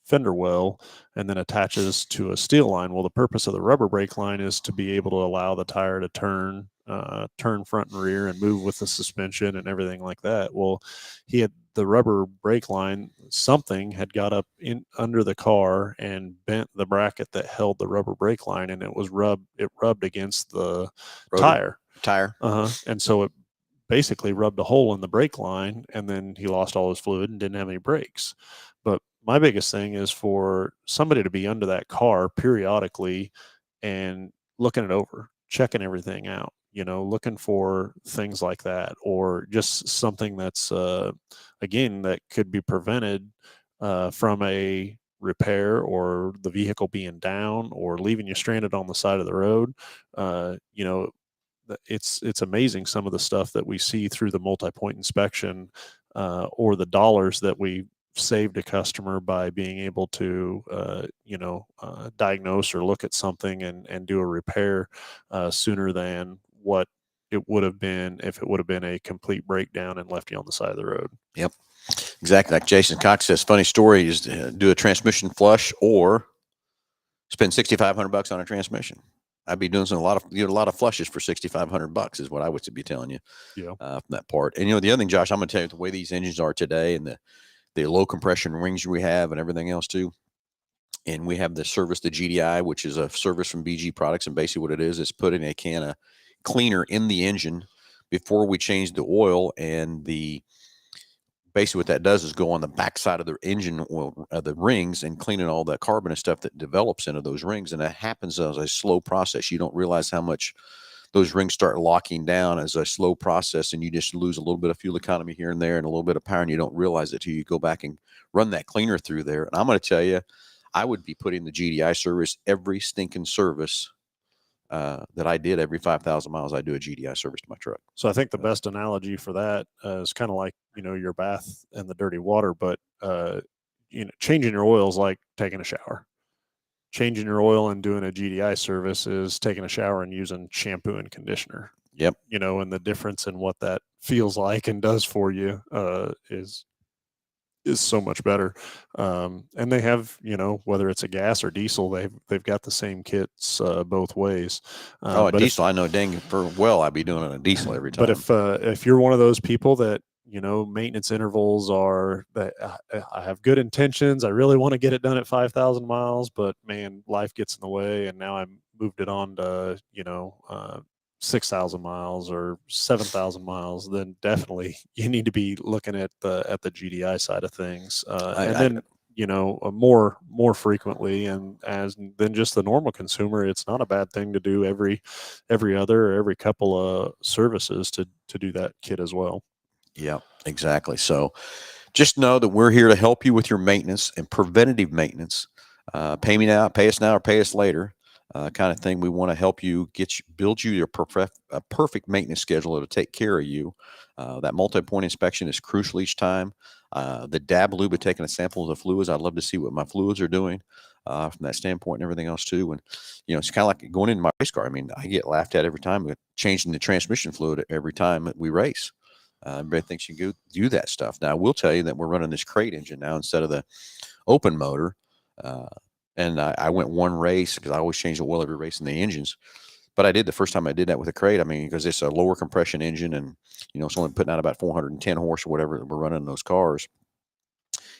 fender well and then attaches to a steel line. Well, the purpose of the rubber brake line is to be able to allow the tire to turn front and rear and move with the suspension and everything like that. Well, he had the rubber brake line, something had got up in under the car and bent the bracket that held the rubber brake line, and it rubbed against the
Rotor,
tire. And so it basically rubbed a hole in the brake line, and then he lost all his fluid and didn't have any brakes. But my biggest thing is for somebody to be under that car periodically and looking it over, checking everything out, looking for things like that, or just something that's, again, that could be prevented from a repair or the vehicle being down or leaving you stranded on the side of the road. It's amazing some of the stuff that we see through the multi-point inspection, or the dollars that we saved a customer by being able to diagnose or look at something and do a repair sooner than what it would have been if it would have been a complete breakdown and left you on the side of the road.
Yep, exactly. Like Jason Cox says, funny story is do a transmission flush or spend $6,500 on a transmission. I'd be doing a lot of flushes for $6,500 is what I would be telling you.
Yeah.
From that part. And the other thing, Josh, I'm going to tell you the way these engines are today and the low compression rings we have and everything else too. And we have the service, the GDI, which is a service from BG Products. And basically what it is putting a can of cleaner in the engine before we change the oil. And basically what that does is go on the backside of the engine oil, the rings, and cleaning all that carbon and stuff that develops into those rings. And that happens as a slow process. You don't realize how much those rings start locking down as a slow process, and you just lose a little bit of fuel economy here and there and a little bit of power, and you don't realize it till you go back and run that cleaner through there. And I'm going to tell you, I would be putting the GDI service every stinking service that I did every 5,000 miles. I do a GDI service to my truck.
So I think the best analogy for that is kind of like, your bath and the dirty water, but changing your oil is like taking a shower. Changing your oil and doing a GDI service is taking a shower and using shampoo and conditioner.
Yep.
And the difference in what that feels like and does for you is so much better. And they have, whether it's a gas or diesel, they've got the same kits both ways.
A diesel, I know dang I'd be doing it on a diesel every time.
But if you're one of those people that, maintenance intervals are that I have good intentions, I really want to get it done at 5,000 miles, but man, life gets in the way, and now I moved it on to 6,000 miles or 7,000 miles, then definitely you need to be looking at the GDI side of things, more frequently, and than just the normal consumer. It's not a bad thing to do every other or every couple of services to do that kit as well.
Yeah, exactly. So just know that we're here to help you with your maintenance and preventative maintenance. Pay me now, pay us now, or pay us later. Kind of thing. We want to help you build you your perfect maintenance schedule that'll take care of you. That multi-point inspection is crucial each time. The dab lube of taking a sample of the fluids. I'd love to see what my fluids are doing from that standpoint and everything else too. And it's kind of like going into my race car. I mean, I get laughed at every time changing the transmission fluid every time that we race. Everybody thinks you can do that stuff. Now, I will tell you that we're running this crate engine now instead of the open motor. And I went one race because I always change the oil every race in the engines. But I did the first time I did that with a crate. I mean, because it's a lower compression engine and, it's only putting out about 410 horse or whatever that we're running in those cars.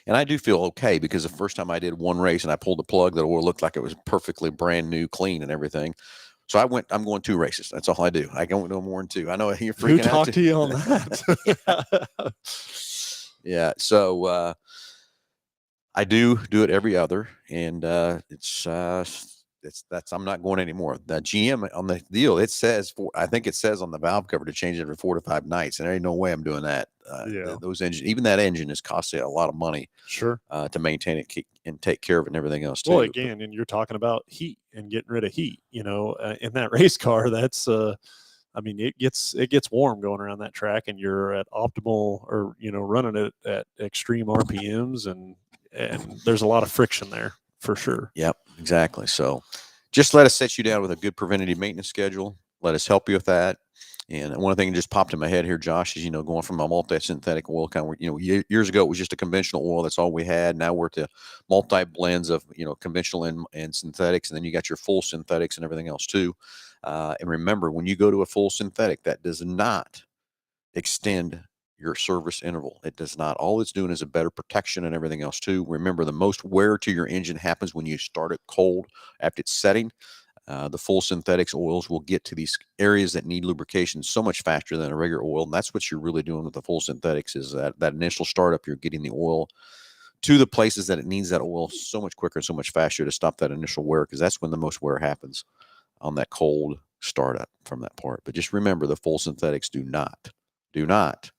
And I do feel okay because the first time I did one race and I pulled the plug, the oil looked like it was perfectly brand new, clean and everything. So I'm going 2 races. That's all I do. I don't know more than 2. I know you're freaking out.
Who talked to you on that?
Yeah. So I do it every other, and I'm not going anymore. The GM on the deal, I think it says on the valve cover to change it every 4 to 5 nights, and there ain't no way I'm doing that. Those engines, even that engine is costing a lot of money.
Sure.
To maintain it and take care of it and everything else too.
Well, again, and you're talking about heat and getting rid of heat. In that race car, that's it gets warm going around that track, and you're at optimal or running it at extreme RPMs, and there's a lot of friction there for sure. Yep,
exactly. So just let us set you down with a good preventative maintenance schedule. Let us help you with that. And one thing that just popped in my head here, Josh, is, going from a multi-synthetic oil kind of, years ago, it was just a conventional oil. That's all we had. Now we're to multi-blends of, conventional and synthetics. And then you got your full synthetics and everything else too. And remember, when you go to a full synthetic, that does not extend your service interval. It does not. All it's doing is a better protection and everything else too. Remember, the most wear to your engine happens when you start it cold after it's setting. The full synthetics oils will get to these areas that need lubrication so much faster than a regular oil. And that's what you're really doing with the full synthetics, is that initial startup, you're getting the oil to the places that it needs that oil so much quicker and so much faster to stop that initial wear, because that's when the most wear happens, on that cold startup from that part. But just remember, the full synthetics do not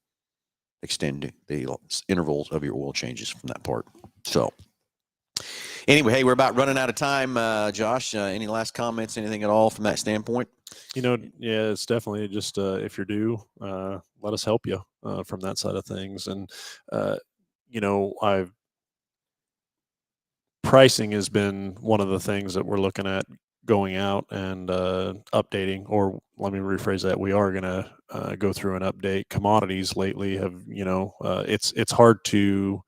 extend the intervals of your oil changes from that part. So anyway, hey, we're about running out of time. Josh, any last comments, anything at all from that standpoint?
Yeah, it's definitely just if you're due, let us help you from that side of things. And pricing has been one of the things that we're looking at going out and updating, or let me rephrase that. We are going to go through and update. Commodities lately have, it's hard to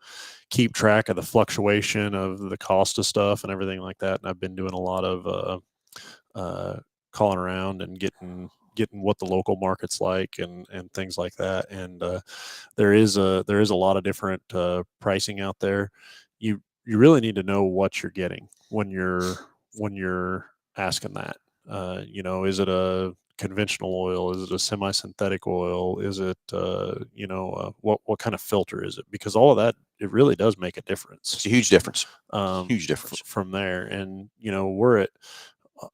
keep track of the fluctuation of the cost of stuff and everything like that. And I've been doing a lot of calling around and getting what the local market's like and things like that. And there is a lot of different pricing out there. You really need to know what you're getting when you're asking that. Is it a conventional oil? Is it a semi-synthetic oil? Is it what kind of filter is it? Because all of that, it really does make a difference.
It's a huge difference. Huge difference
from there. And we're at,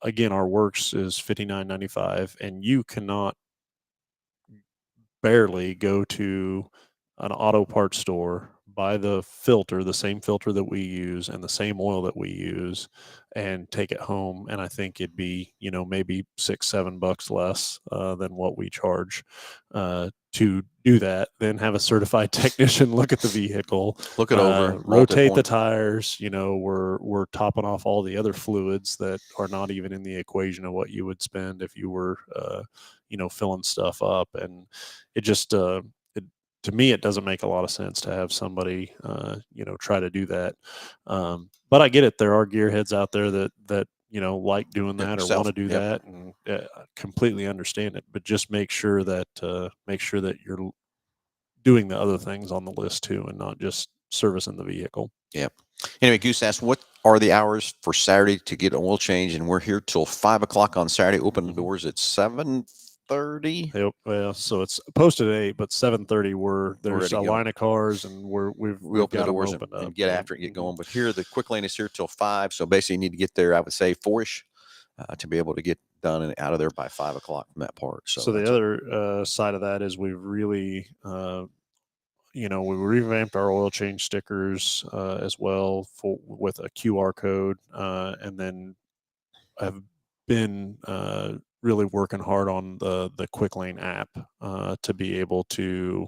again, our works is $59.95, and you cannot barely go to an auto parts store, buy the filter, the same filter that we use and the same oil that we use, and take it home. And I think it'd be, maybe $6-7 less than what we charge to do that. Then have a certified technician look at the vehicle,
look it over,
rotate the tires. We're topping off all the other fluids that are not even in the equation of what you would spend if you were, filling stuff up. And it just, to me, it doesn't make a lot of sense to have somebody, try to do that. But I get it. There are gearheads out there that like doing that or want to do that, and completely understand it. But just make sure that you're doing the other things on the list too, and not just servicing the vehicle.
Yeah. Anyway, Goose asked, what are the hours for Saturday to get an oil change? And we're here till 5 o'clock on Saturday. Open the doors at 7:30.
Yep. Well, so it's posted at 8, but 7:30 there's a line of cars, and we've
open
got
the doors
open
and
up,
get after it and get going. But here, the quick lane is here till 5. So basically, you need to get there, I would say 4-ish, to be able to get done and out of there by 5 o'clock from that part. So
the other side of that is we've really, we revamped our oil change stickers as well with a QR code, and then I've been really working hard on the Quick Lane app to be able to,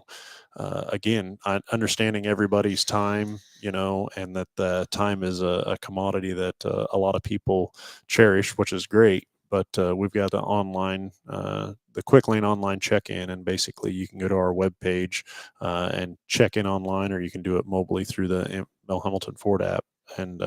again, understanding everybody's time, and that the time is a commodity that a lot of people cherish, which is great. But we've got the online, the Quick Lane online check-in, and basically you can go to our webpage and check in online, or you can do it mobilely through the Mel Hambelton Ford app and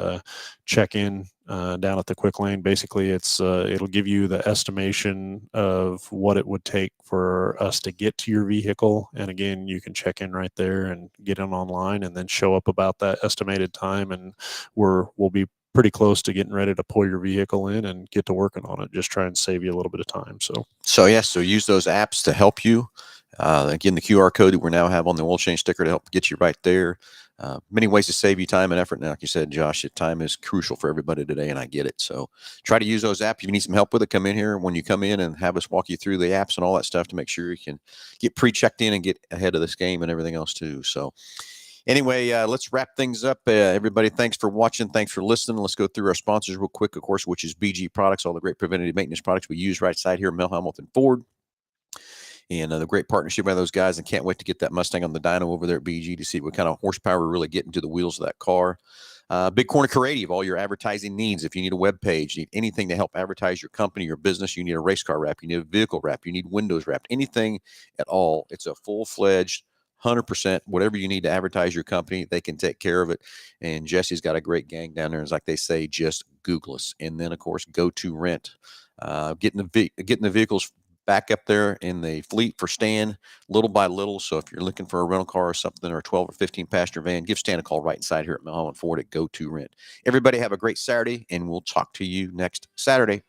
check in down at the Quick Lane. Basically, it'll give you the estimation of what it would take for us to get to your vehicle. And again, you can check in right there and get in online, and then show up about that estimated time, and we'll be pretty close to getting ready to pull your vehicle in and get to working on it. Just try and save you a little bit of time. So
use those apps to help you. Again, the QR code that we now have on the oil change sticker to help get you right there. Many ways to save you time and effort. And like you said, Josh, time is crucial for everybody today, and I get it. So try to use those apps. If you need some help with it, come in here when you come in and have us walk you through the apps and all that stuff to make sure you can get pre-checked in and get ahead of this game and everything else too. So anyway, let's wrap things up. Everybody, thanks for watching. Thanks for listening. Let's go through our sponsors real quick, of course, which is BG Products, all the great preventative maintenance products we use right side here at Mel Hambelton Ford. And the great partnership by those guys, and can't wait to get that Mustang on the dyno over there at BG to see what kind of horsepower we're really getting to the wheels of that car. Big Corner Creative, all your advertising needs. If you need a web page, need anything to help advertise your company, your business, you need a race car wrap, you need a vehicle wrap, you need windows wrapped, anything at all. It's a full-fledged 100%, whatever you need to advertise your company, they can take care of it. And Jesse's got a great gang down there. It's like they say, just Google us. And then, of course, go to rent. Getting the vehicles back up there in the fleet for Stan little by little. So if you're looking for a rental car or something, or a 12 or 15 passenger van, give Stan a call right inside here at Mel Hambelton Ford at Go To Rent. Everybody have a great Saturday, and we'll talk to you next Saturday.